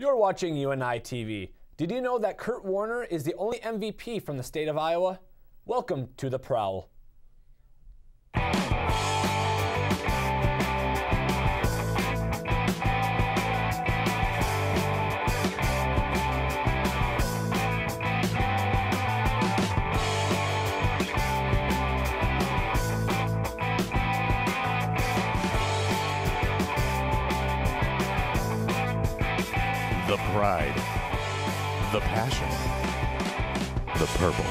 You're watching UNI-TV. Did you know that Kurt Warner is the only MVP from the state of Iowa? Welcome to the Prowl. The pride, the passion, the purple.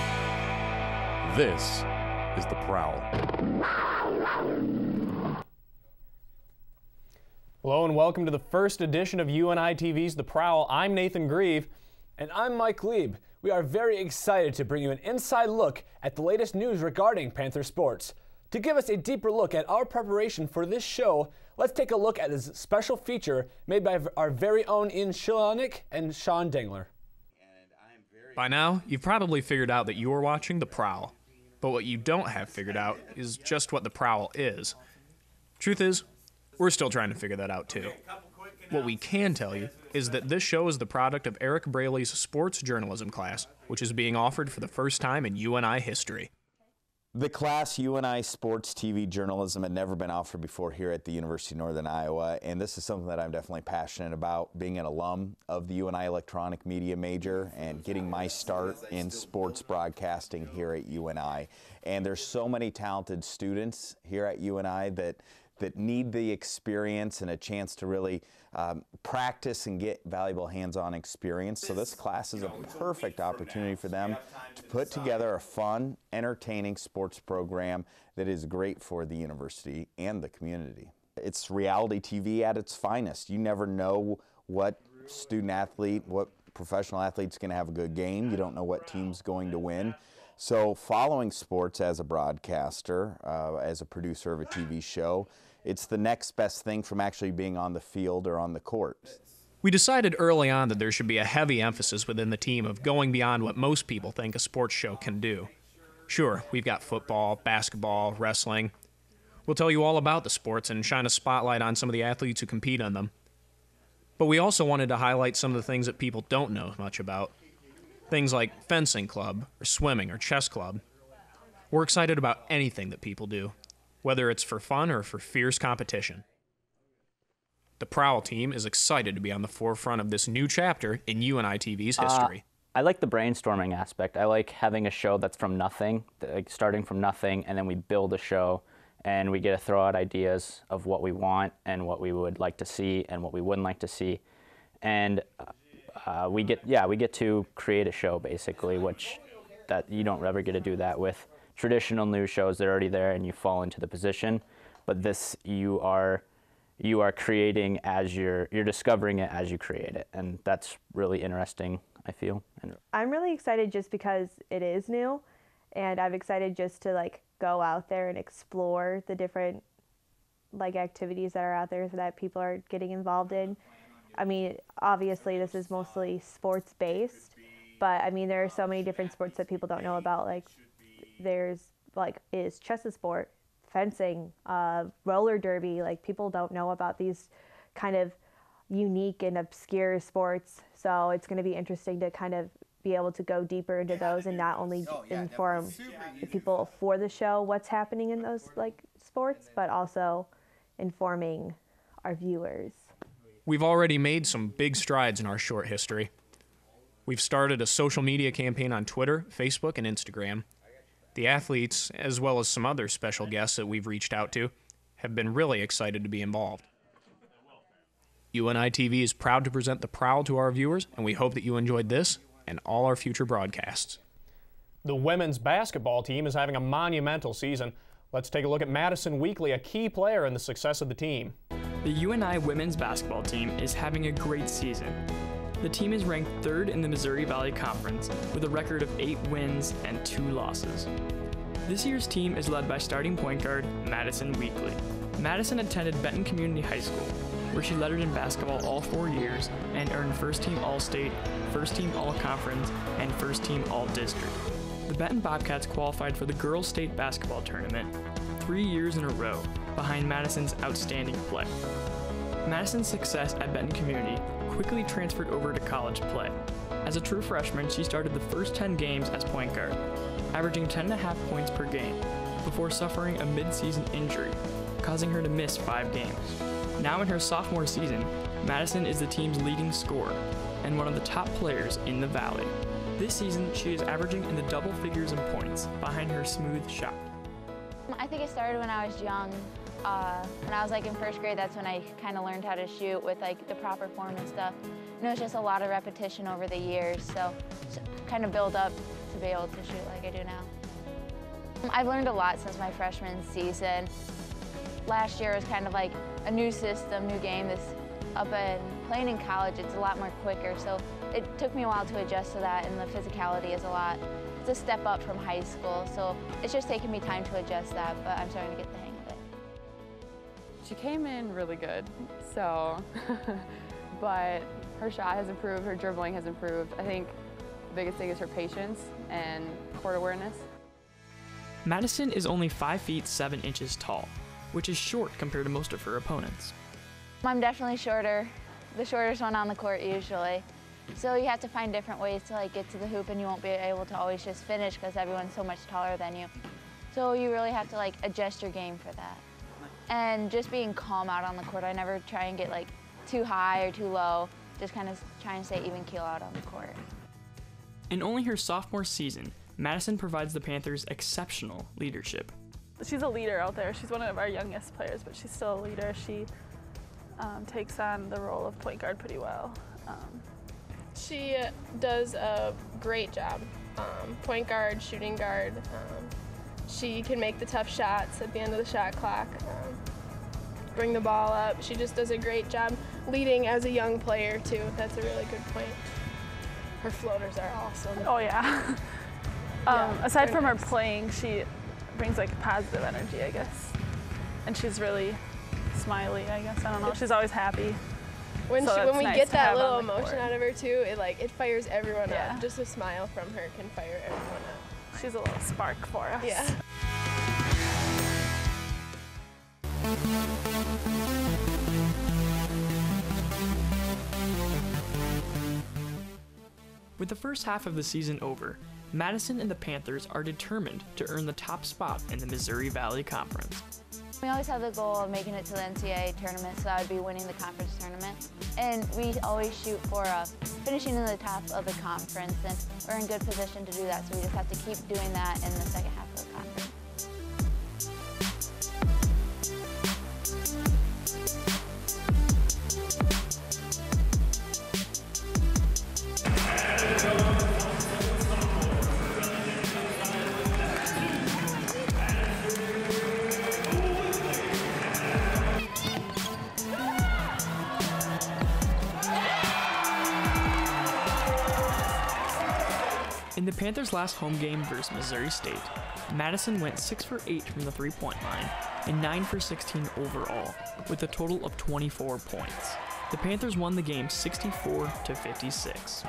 This is the Prowl. Hello and welcome to the first edition of UNI-TV's The Prowl. I'm Nathan Grieve. And I'm Mike Lieb. We are very excited to bring you an inside look at the latest news regarding Panther sports. To give us a deeper look at our preparation for this show, let's take a look at this special feature made by our very own Ian Schilonic and Sean Dingler. By now, you've probably figured out that you are watching The Prowl. But what you don't have figured out is just what The Prowl is. Truth is, we're still trying to figure that out too. What we can tell you is that this show is the product of Eric Braley's sports journalism class, which is being offered for the first time in UNI history. The class, UNI Sports TV Journalism, had never been offered before here at the University of Northern Iowa, and this is something that I'm definitely passionate about, being an alum of the UNI Electronic Media major and getting my start in sports broadcasting here at UNI. And there's so many talented students here at UNI that need the experience and a chance to really practice and get valuable hands-on experience. So this class is a perfect opportunity for them to put together a fun, entertaining sports program that is great for the university and the community. It's reality TV at its finest. You never know what student athlete, what professional athlete's going to have a good game. You don't know what team's going to win. So following sports as a broadcaster, as a producer of a TV show, it's the next best thing from actually being on the field or on the court. We decided early on that there should be a heavy emphasis within the team of going beyond what most people think a sports show can do. Sure, we've got football, basketball, wrestling. We'll tell you all about the sports and shine a spotlight on some of the athletes who compete in them. But we also wanted to highlight some of the things that people don't know much about. Things like fencing club, or swimming, or chess club. We're excited about anything that people do, whether it's for fun or for fierce competition. The Prowl team is excited to be on the forefront of this new chapter in UNI-TV's history. I like the brainstorming aspect. I like having a show that's from nothing, like starting from nothing, and then we build a show, and we get to throw out ideas of what we want and what we would like to see and what we wouldn't like to see. And we get to create a show, basically, which that you don't ever get to do that with traditional news shows. They're already there and you fall into the position. But this, you are creating as you're discovering it as you create it, and that's really interesting, I feel. I'm really excited just because it is new, and I'm excited just to go out there and explore the different activities that are out there that people are getting involved in. I mean, obviously this is mostly sports based, but I mean there are so many different sports that people don't know about. Is chess a sport? Fencing, roller derby, people don't know about these kind of unique and obscure sports. So it's going to be interesting to kind of be able to go deeper into those and not only inform the people for the show what's happening in those sports, but also informing our viewers. We've already made some big strides in our short history. We've started a social media campaign on Twitter, Facebook, and Instagram. The athletes, as well as some other special guests that we've reached out to, have been really excited to be involved. UNI-TV is proud to present The Prowl to our viewers, and we hope that you enjoyed this and all our future broadcasts. The women's basketball team is having a monumental season. Let's take a look at Madison Weekly, a key player in the success of the team. The UNI women's basketball team is having a great season. The team is ranked 3rd in the Missouri Valley Conference with a record of 8 wins and 2 losses. This year's team is led by starting point guard Madison Weekly. Madison attended Benton Community High School, where she lettered in basketball all 4 years and earned First Team All-State, First Team All-Conference, and First Team All-District. The Benton Bobcats qualified for the Girls State Basketball Tournament 3 years in a row, behind Madison's outstanding play. Madison's success at Benton Community quickly transferred over to college play. As a true freshman, she started the first 10 games as point guard, averaging 10.5 points per game, before suffering a mid-season injury, causing her to miss 5 games. Now in her sophomore season, Madison is the team's leading scorer and one of the top players in the Valley. This season, she is averaging in the double figures in points behind her smooth shot. I think it started when I was young. When I was in first grade, that's when I kind of learned how to shoot with the proper form and stuff. And it was just a lot of repetition over the years, so kind of build up to be able to shoot like I do now. I've learned a lot since my freshman season. Last year was kind of like a new system, new game. Playing in college, it's a lot more quicker, so it took me a while to adjust to that, and the physicality is it's a step up from high school, so it's just taken me time to adjust that, but I'm starting to get the hang of it. She came in really good, so, but her shot has improved, her dribbling has improved. I think the biggest thing is her patience and court awareness. Madison is only 5 feet 7 inches tall, which is short compared to most of her opponents. I'm definitely shorter, the shortest one on the court usually. So you have to find different ways to get to the hoop, and you won't be able to always just finish because everyone's so much taller than you. So you really have to adjust your game for that. And just being calm out on the court. I never try and get too high or too low, just kind of try and stay even keel out on the court. In only her sophomore season, Madison provides the Panthers exceptional leadership. She's a leader out there. She's one of our youngest players, but she's still a leader. She takes on the role of point guard pretty well. She does a great job. Point guard, shooting guard. She can make the tough shots at the end of the shot clock, bring the ball up. She just does a great job leading as a young player too. That's a really good point. Her floaters are awesome. Oh yeah. Aside from her playing, she brings positive energy, I guess. And she's really smiley, I guess. I don't know. She's always happy. When we nice get that little on the emotion court. out of her too, it fires everyone Yeah. up. Just a smile from her can fire everyone up. She's a little spark for us. Yeah. With the first half of the season over, Madison and the Panthers are determined to earn the top spot in the Missouri Valley Conference. We always have the goal of making it to the NCAA tournament, so that would be winning the conference tournament. And we always shoot for finishing in the top of the conference, and we're in good position to do that, so we just have to keep doing that in the second half of the conference. In the Panthers' last home game versus Missouri State, Madison went 6 for 8 from the three-point line and 9 for 16 overall, with a total of 24 points. The Panthers won the game 64-56.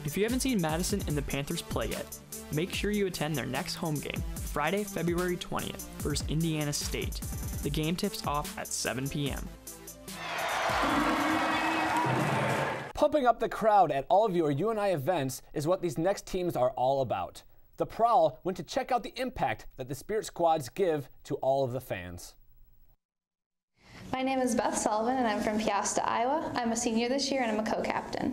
If you haven't seen Madison and the Panthers play yet, make sure you attend their next home game, Friday, February 20th, versus Indiana State. The game tips off at 7 p.m. Pumping up the crowd at all of your UNI events is what these next teams are all about. The Prowl went to check out the impact that the Spirit Squads give to all of the fans. My name is Beth Sullivan and I'm from Piasta, Iowa. I'm a senior this year and I'm a co-captain.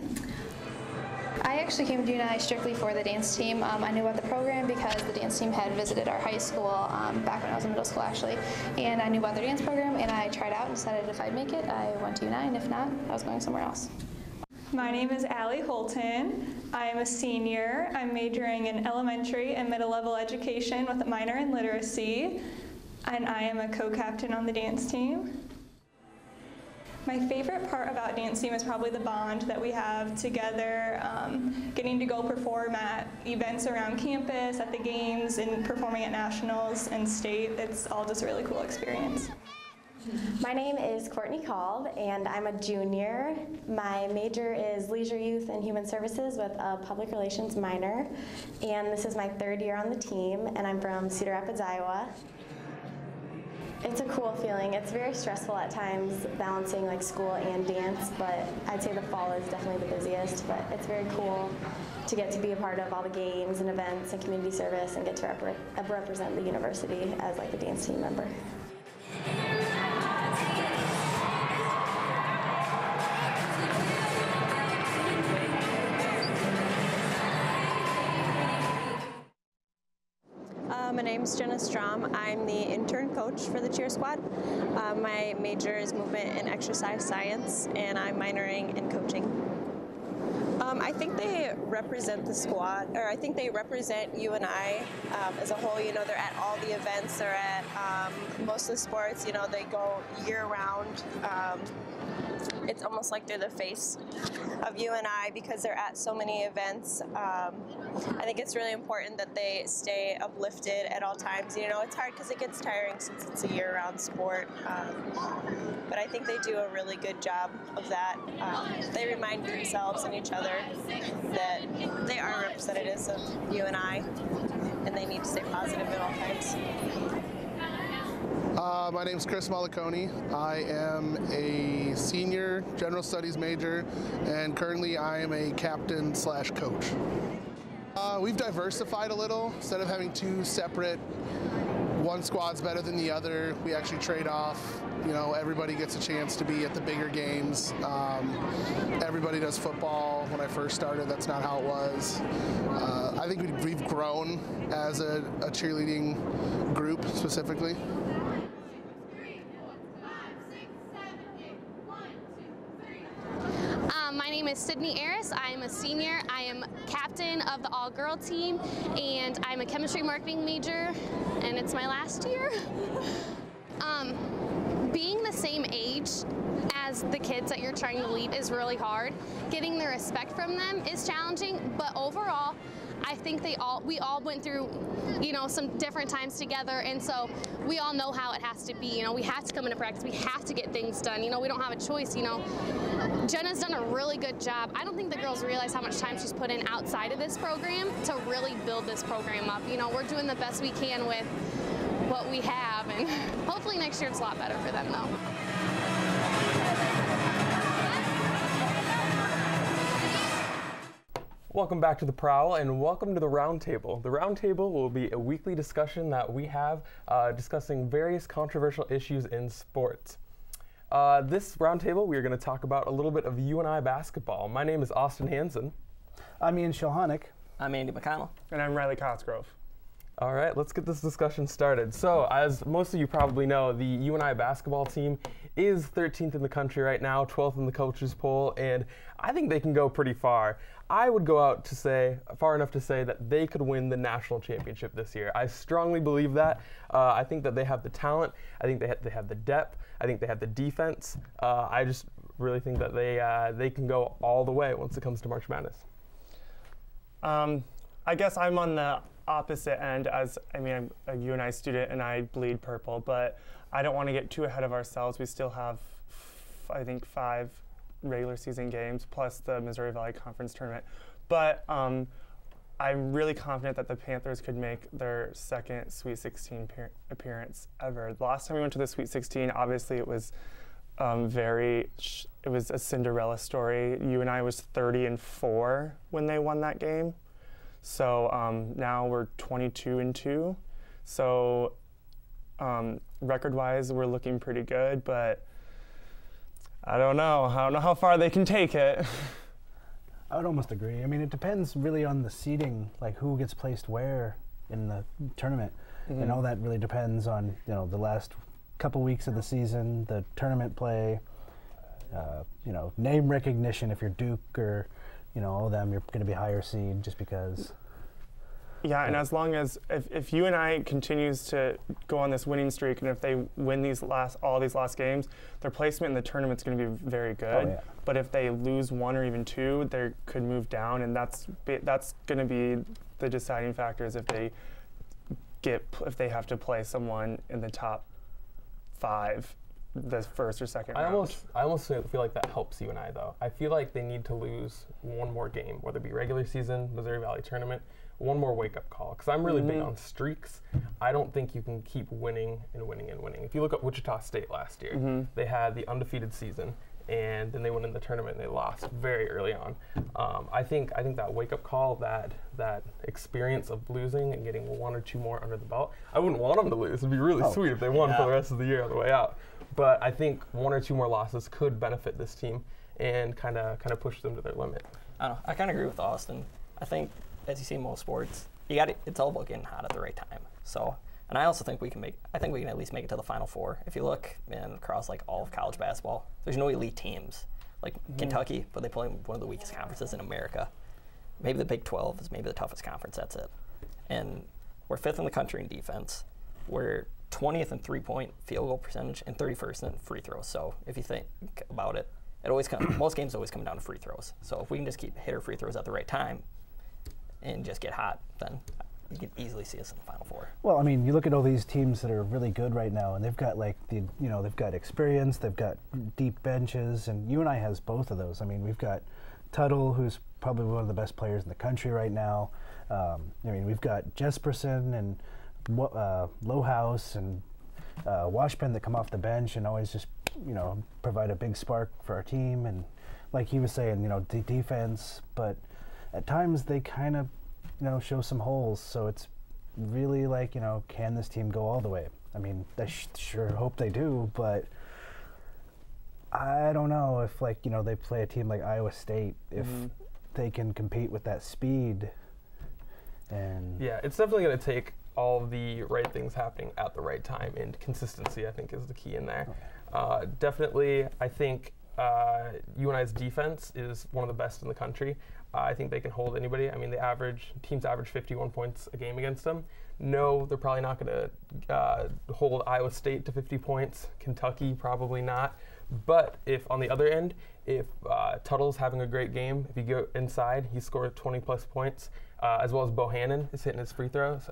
I actually came to UNI strictly for the dance team. I knew about the program because the dance team had visited our high school back when I was in middle school actually, and I knew about their dance program and I tried out and decided if I'd make it, I went to UNI, and if not, I was going somewhere else. My name is Allie Holton. I am a senior. I'm majoring in elementary and middle level education with a minor in literacy, and I am a co-captain on the dance team. My favorite part about dance team is probably the bond that we have together, getting to go perform at events around campus, at the games, and performing at nationals and state. It's all just a really cool experience. My name is Courtney Kalb, and I'm a junior. My major is Leisure Youth and Human Services with a Public Relations minor, and this is my 3rd year on the team, and I'm from Cedar Rapids, Iowa. It's a cool feeling. It's very stressful at times, balancing like school and dance, but I'd say the fall is definitely the busiest, but it's very cool to get to be a part of all the games and events and community service and get to represent the university as like the dance team member. My name's Jenna Strom. I'm the intern coach for the cheer squad. My major is movement and exercise science, and I'm minoring in coaching. I think they represent the squad, or I think they represent UNI as a whole. You know, they're at all the events, they're at most of the sports, you know, they go year-round. It's almost like they're the face of UNI because they're at so many events. I think it's really important that they stay uplifted at all times. You know, it's hard because it gets tiring since it's a year-round sport, but I think they do a really good job of that. They remind themselves and each other that they are representatives of UNI and they need to stay positive at all times. My name's Chris Malaconi. I am a senior general studies major, and currently I am a captain/coach. We've diversified a little. Instead of having 2 separate, one squad's better than the other, we actually trade off. You know, everybody gets a chance to be at the bigger games. Everybody does football. When I first started, that's not how it was. I think we've grown as a cheerleading group specifically. My name is Sydney Aris. I am a senior. I am captain of the all-girl team, and I'm a chemistry marketing major, and it's my last year. Being the same age as the kids that you're trying to lead is really hard. Getting the respect from them is challenging, but overall, I think we all went through, you know, some different times together, and so we all know how it has to be. You know, we have to come into practice, we have to get things done. You know, we don't have a choice, you know. Jenna's done a really good job. I don't think the girls realize how much time she's put in outside of this program to really build this program up. You know, we're doing the best we can with what we have, and hopefully next year it's a lot better for them, though. Welcome back to the Prowl, and welcome to the Roundtable. The Roundtable will be a weekly discussion that we have discussing various controversial issues in sports. This Roundtable, we are going to talk about a little bit of UNI basketball. My name is Austin Hansen. I'm Ian Shilhonick. I'm Andy McConnell. And I'm Riley Cosgrove. All right, let's get this discussion started. So, as most of you probably know, the UNI basketball team is 13th in the country right now, 12th in the coaches poll, and I think they can go pretty far. I would go out to say, far enough to say that they could win the national championship this year. I strongly believe that. I think that they have the talent. I think they have the depth. I think they have the defense. I just really think that they can go all the way once it comes to March Madness. I guess I'm on the opposite end, as I mean, I'm a UNI student and I bleed purple, but I don't want to get too ahead of ourselves. We still have, I think, 5 regular season games plus the Missouri Valley Conference tournament. But I'm really confident that the Panthers could make their second Sweet 16 appearance ever. The last time we went to the Sweet 16, obviously it was it was a Cinderella story. UNI was 30-4 when they won that game. So now we're 22-2. So record-wise, we're looking pretty good, but I don't know how far they can take it. I would almost agree. I mean, it depends really on the seeding, like who gets placed where in the tournament. Mm-hmm. And all that really depends on, you know, the last couple weeks of the season, the tournament play. you know, name recognition if you're Duke or, you know, all of them, you're going to be higher seed just because. Yeah, and as long as if UNI continues to go on this winning streak, and if they win all these last games, their placement in the tournament's going to be very good. Oh, yeah. But if they lose one or even two, they could move down, and that's going to be the deciding factors if they have to play someone in the top 5, the first or second round. I almost feel like that helps UNI though. I feel like they need to lose one more game, whether it be regular season, Missouri Valley tournament. One more wake-up call, because I'm really big on streaks. I don't think you can keep winning and winning and winning. If you look at Wichita State last year, they had the undefeated season, and then they went in the tournament and they lost very early on. I think that wake-up call, that experience of losing and getting 1 or 2 more under the belt. I wouldn't want them to lose. It'd be really sweet if they won for the rest of the year on the way out. But I think 1 or 2 more losses could benefit this team and kind of push them to their limit. I kind of agree with Austin. I think, as you see in most sports, it's all about getting hot at the right time. So, and I also think we can at least make it to the Final Four. If you look across like all of college basketball, there's no elite teams like Kentucky, but they play one of the weakest conferences in America. Maybe the Big 12 is maybe the toughest conference. That's it. And we're 5th in the country in defense. We're 20th in 3-point field goal percentage and 31st in free throws. So if you think about it, most games always come down to free throws. So if we can just keep hit our free throws at the right time and just get hot, then you can easily see us in the Final Four. Well, I mean, you look at all these teams that are really good right now, and they've got they've got experience, they've got deep benches, and UNI has both of those. I mean, we've got Tuttle, who's probably one of the best players in the country right now. I mean, we've got Jesperson and Lowhouse and Washpen that come off the bench and always just, provide a big spark for our team. And like he was saying, the defense, but at times they kind of, show some holes. So it's really like, can this team go all the way? I mean, I sure hope they do, but I don't know if they play a team like Iowa State, if they can compete with that speed. And yeah, it's definitely going to take all the right things happening at the right time, and consistency, I think, is the key in there. Definitely, I think UNI's defense is one of the best in the country. I think they can hold anybody. I mean, teams average 51 points a game against them. No, they're probably not going to hold Iowa State to 50 points. Kentucky, probably not. But if on the other end, if Tuttle's having a great game, if you go inside, he scored 20-plus points, as well as Bohannon is hitting his free throws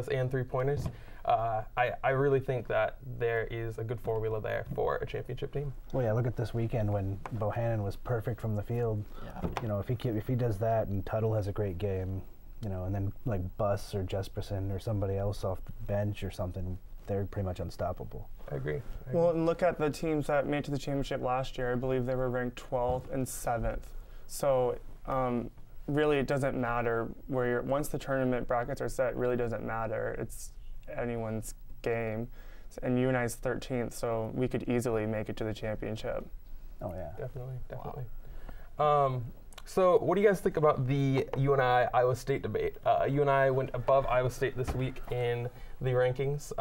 and three-pointers. I really think that there is a good formula there for a championship team. Well, yeah, look at this weekend when Bohannon was perfect from the field. Yeah. If he does that and Tuttle has a great game, and then like Buss or Jesperson or somebody else off the bench or something, they're pretty much unstoppable. I agree. Well, and look at the teams that made it to the championship last year. I believe they were ranked 12th and 7th. So really it doesn't matter where you're, once the tournament brackets are set, it really doesn't matter. It's anyone's game. And UNI's 13th, so we could easily make it to the championship. Oh, yeah. Definitely. Wow. So what do you guys think about the UNI-Iowa State debate? UNI went above Iowa State this week in the rankings.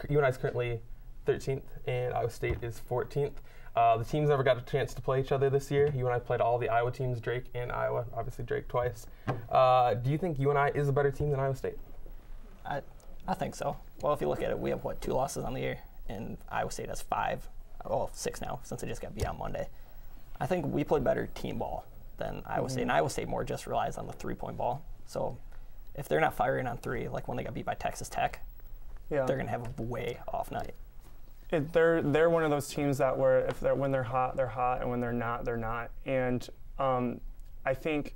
UNI is currently 13th, and Iowa State is 14th. The teams never got a chance to play each other this year. UNI played all the Iowa teams, Drake and Iowa, obviously Drake twice. Do you think UNI is a better team than Iowa State? I think so. Well, if you look at it, we have, 2 losses on the year, and Iowa State has 6 now, since they just got beat on Monday. I think we play better team ball than Iowa State, and Iowa State more just relies on the 3-point ball. So if they're not firing on 3, like when they got beat by Texas Tech, they're going to have a way off night. They're one of those teams that when they're hot, and when they're not, they're not. And I think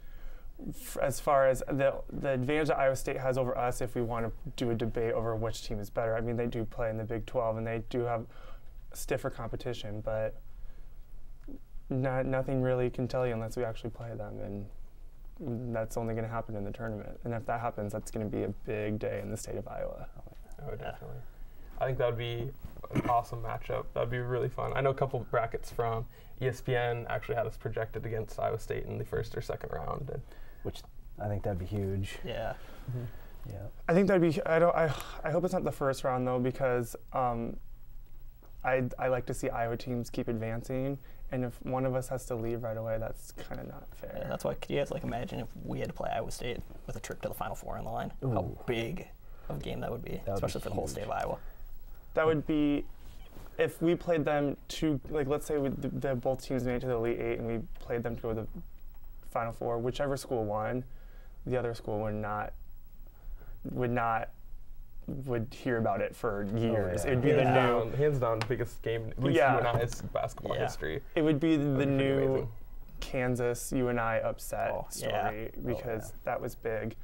as far as the advantage that Iowa State has over us, if we want to do a debate over which team is better, I mean, they do play in the Big 12, and they do have stiffer competition, but nothing really can tell you unless we actually play them, and that's only going to happen in the tournament. And if that happens, that's going to be a big day in the state of Iowa. Oh, definitely. I think that would be an awesome matchup. That would be really fun. I know a couple of brackets from ESPN actually had us projected against Iowa State in the first or second round, which I think that'd be huge. Yeah. Yeah. I think that'd be. I hope it's not the first round though, because I like to see Iowa teams keep advancing, and if one of us has to leave right away, that's kind of not fair. Yeah, that's why, could you guys like imagine if we had to play Iowa State with a trip to the Final Four on the line? Ooh. How big of a game that would be, especially for the whole state of Iowa. That would be, if we played them to, like, let's say the both teams made it to the Elite Eight and we played them to go to the Final Four, whichever school won, the other school would hear about it for years. Oh, yeah. It would be the new, hands down, biggest game, at least UNI's basketball history. It would be the new Kansas UNI upset story because that was big,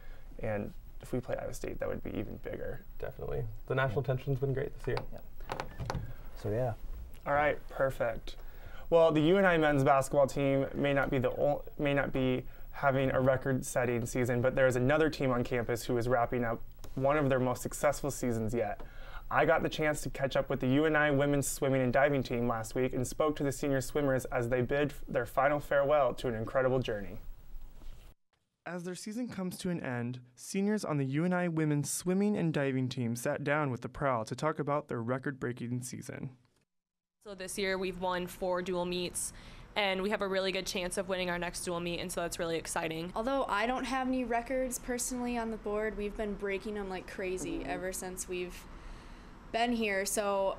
and if we played Iowa State, that would be even bigger. Definitely. The national tension's been great this year. So yeah. All right, perfect. Well, the UNI men's basketball team may not be having a record-setting season, but there is another team on campus who is wrapping up one of their most successful seasons yet. I got the chance to catch up with the UNI women's swimming and diving team last week and spoke to the senior swimmers as they bid their final farewell to an incredible journey. As their season comes to an end, seniors on the UNI women's swimming and diving team sat down with the Prowl to talk about their record-breaking season. So this year we've won 4 dual meets, and we have a really good chance of winning our next dual meet, and so that's really exciting. Although I don't have any records personally on the board, we've been breaking them like crazy ever since we've been here, so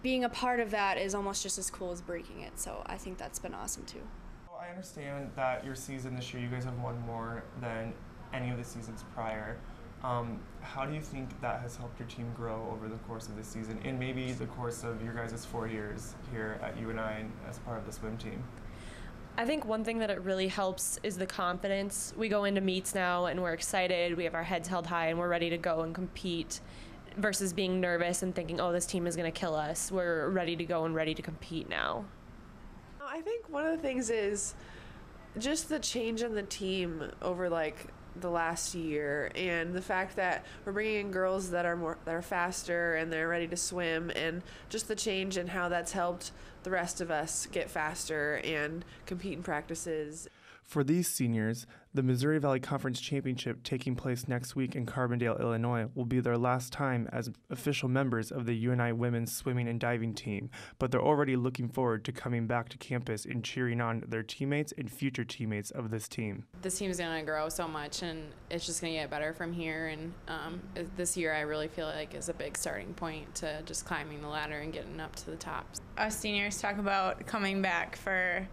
being a part of that is almost just as cool as breaking it, so I think that's been awesome too. I understand that your season this year, you guys have won more than any of the seasons prior. How do you think that has helped your team grow over the course of this season and maybe the course of your guys' 4 years here at UNI and as part of the swim team? I think one thing that it really helps is the confidence. We go into meets now and we're excited, we have our heads held high and we're ready to go and compete versus being nervous and thinking, oh, this team is going to kill us. We're ready to go and ready to compete now. I think one of the things is just the change in the team over like the last year, and the fact that we're bringing in girls that are faster and they're ready to swim, and just the change in how that's helped the rest of us get faster and compete in practices. For these seniors, the Missouri Valley Conference Championship taking place next week in Carbondale, Illinois, will be their last time as official members of the UNI women's swimming and diving team, but they're already looking forward to coming back to campus and cheering on their teammates and future teammates of this team. This team is going to grow so much, and it's just going to get better from here, and this year I really feel like is a big starting point to just climbing the ladder and getting up to the top. Us seniors talk about coming back for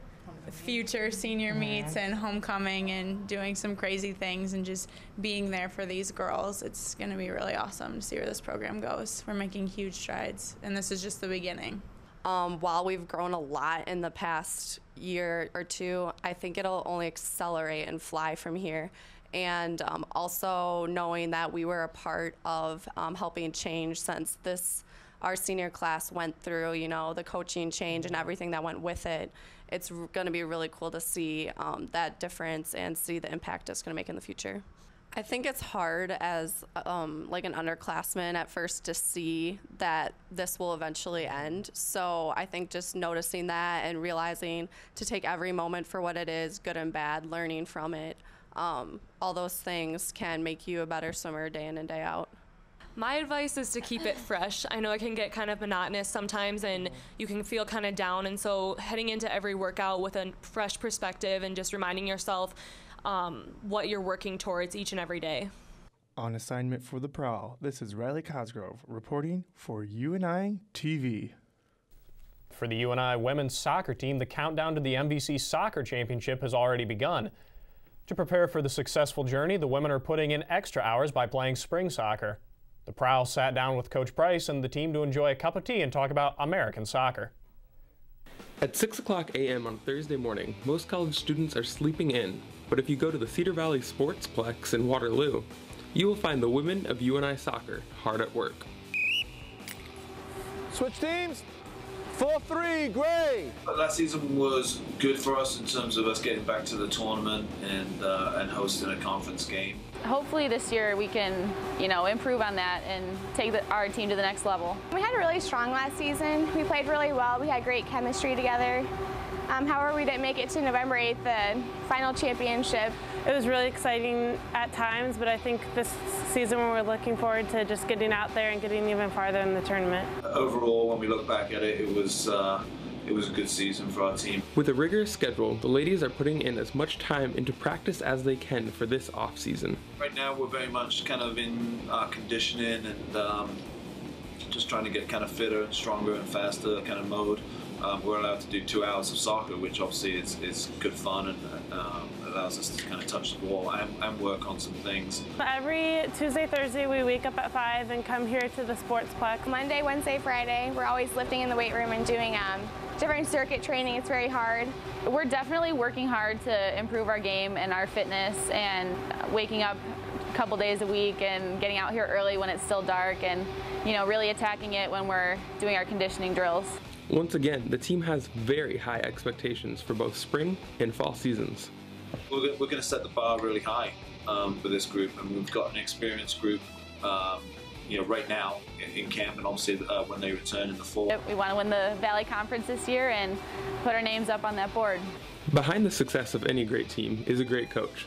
future senior meets and homecoming and doing some crazy things and just being there for these girls. It's going to be really awesome to see where this program goes. We're making huge strides, and this is just the beginning. While we've grown a lot in the past year or two, I think it'll only accelerate and fly from here. And also knowing that we were a part of helping change since our senior class went through, the coaching change and everything that went with it. It's going to be really cool to see that difference and see the impact it's going to make in the future. I think it's hard as like an underclassman at first to see that this will eventually end. So I think just noticing that and realizing to take every moment for what it is, good and bad, learning from it, all those things can make you a better swimmer day in and day out. My advice is to keep it fresh. I know it can get kind of monotonous sometimes and you can feel kind of down, and so heading into every workout with a fresh perspective and just reminding yourself what you're working towards each and every day. On assignment for the Prowl, this is Riley Cosgrove reporting for UNI-TV. For the UNI women's soccer team, the countdown to the MVC Soccer Championship has already begun. To prepare for the successful journey, the women are putting in extra hours by playing spring soccer. The Prowl sat down with Coach Price and the team to enjoy a cup of tea and talk about American soccer. At 6:00 a.m. on Thursday morning, most college students are sleeping in, but if you go to the Cedar Valley Sportsplex in Waterloo, you will find the women of UNI Soccer hard at work. Switch teams. 4-3, Gray. Last season was good for us in terms of us getting back to the tournament and hosting a conference game. Hopefully this year we can, improve on that and take our team to the next level. We had a really strong last season. We played really well. We had great chemistry together. However, we didn't make it to November 8th, the final championship. It was really exciting at times, but I think this season we're looking forward to just getting out there and getting even farther in the tournament. Overall, when we look back at it, it was a good season for our team. With a rigorous schedule, the ladies are putting in as much time into practice as they can for this off season. Right now, we're very much kind of in our conditioning and just trying to get kind of fitter and stronger and faster kind of mode. We're allowed to do 2 hours of soccer, which obviously is good fun and allows us to kind of touch the ball and work on some things. Every Tuesday, Thursday, we wake up at 5 and come here to the Sportsplex. Monday, Wednesday, Friday, we're always lifting in the weight room and doing different circuit training. It's very hard. We're definitely working hard to improve our game and our fitness, and waking up a couple days a week and getting out here early when it's still dark, and really attacking it when we're doing our conditioning drills. Once again, the team has very high expectations for both spring and fall seasons. We're going to set the bar really high for this group, and we've got an experienced group right now in camp, and obviously when they return in the fall. We want to win the Valley Conference this year and put our names up on that board. Behind the success of any great team is a great coach.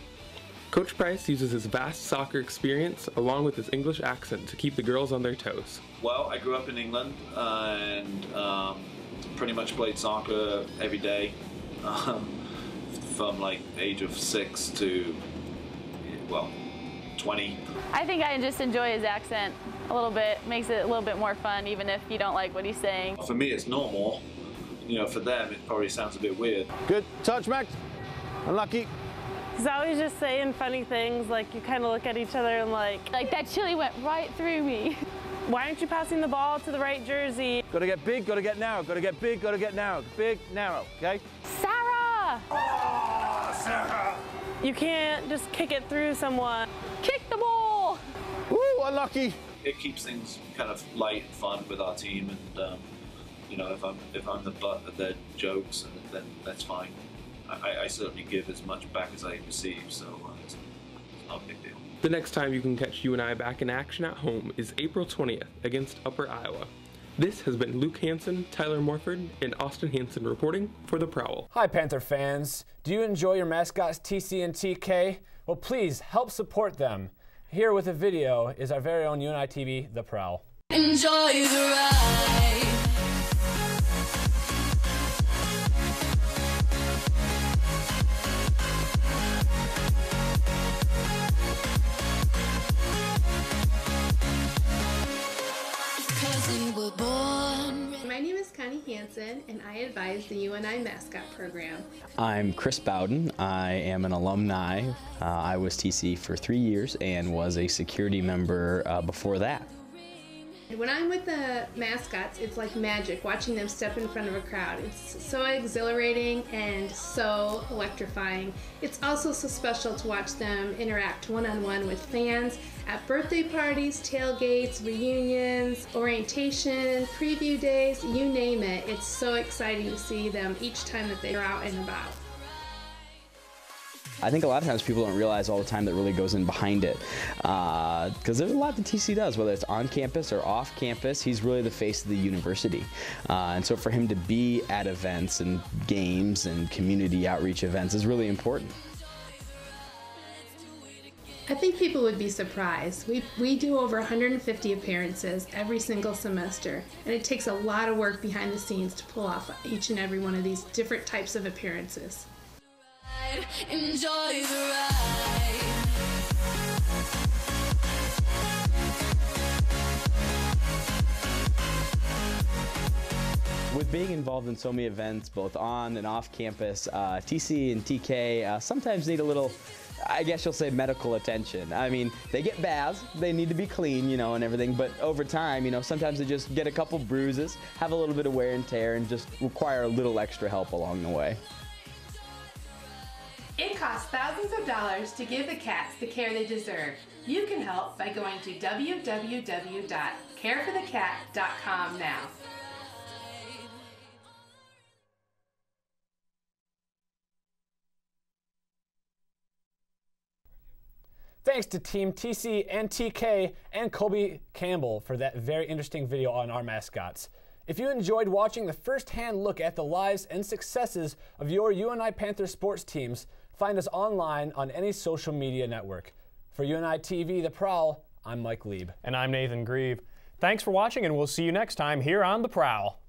Coach Price uses his vast soccer experience along with his English accent to keep the girls on their toes. Well, I grew up in England and pretty much played soccer every day from like age of 6 to 20. I think I just enjoy his accent a little bit. Makes it a little bit more fun, even if you don't like what he's saying. For me, it's normal. For them, it probably sounds a bit weird. Good touch, Max. Unlucky. He's always just saying funny things, like you kind of look at each other and like that chili went right through me. Why aren't you passing the ball to the right jersey? Got to get big, got to get narrow, got to get big, got to get narrow. Big, narrow, okay? Sarah! Oh, Sarah! You can't just kick it through someone. Kick the ball! Ooh, unlucky. It keeps things kind of light and fun with our team, and if I'm the butt of their jokes, then that's fine. I certainly give as much back as I receive, so it's not a big deal. The next time you can catch UNI back in action at home is April 20th against Upper Iowa. This has been Luke Hansen, Tyler Morford, and Austin Hansen reporting for the Prowl. Hi Panther fans. Do you enjoy your mascots TC and TK? Well, please help support them. Here with a video is our very own UNI-TV, The Prowl. Enjoy the ride. My name is Connie Hansen, and I advise the UNI Mascot program. I'm Chris Bowden. I am an alumni. I was TC for 3 years and was a security member before that. When I'm with the mascots, it's like magic watching them step in front of a crowd. It's so exhilarating and so electrifying. It's also so special to watch them interact one-on-one with fans at birthday parties, tailgates, reunions, orientation, preview days, you name it. It's so exciting to see them each time that they're out and about. I think a lot of times people don't realize all the time that really goes in behind it, because there's a lot that TC does, whether it's on campus or off campus. He's really the face of the university, and so for him to be at events and games and community outreach events is really important. I think people would be surprised. We do over 150 appearances every single semester, and it takes a lot of work behind the scenes to pull off each and every one of these different types of appearances. Enjoy the ride. With being involved in so many events, both on and off campus, TC and TK sometimes need a little, I guess you'll say, medical attention. I mean, they get baths, they need to be clean, and everything, but over time, sometimes they just get a couple bruises, have a little bit of wear and tear, and just require a little extra help along the way. It costs thousands of dollars to give the cats the care they deserve. You can help by going to www.careforthecat.com now. Thanks to Team TC and TK and Colby Campbell for that very interesting video on our mascots. If you enjoyed watching the first-hand look at the lives and successes of your UNI Panther sports teams, find us online on any social media network. For UNI-TV, The Prowl, I'm Mike Lieb. And I'm Nathan Grieve. Thanks for watching, and we'll see you next time here on The Prowl.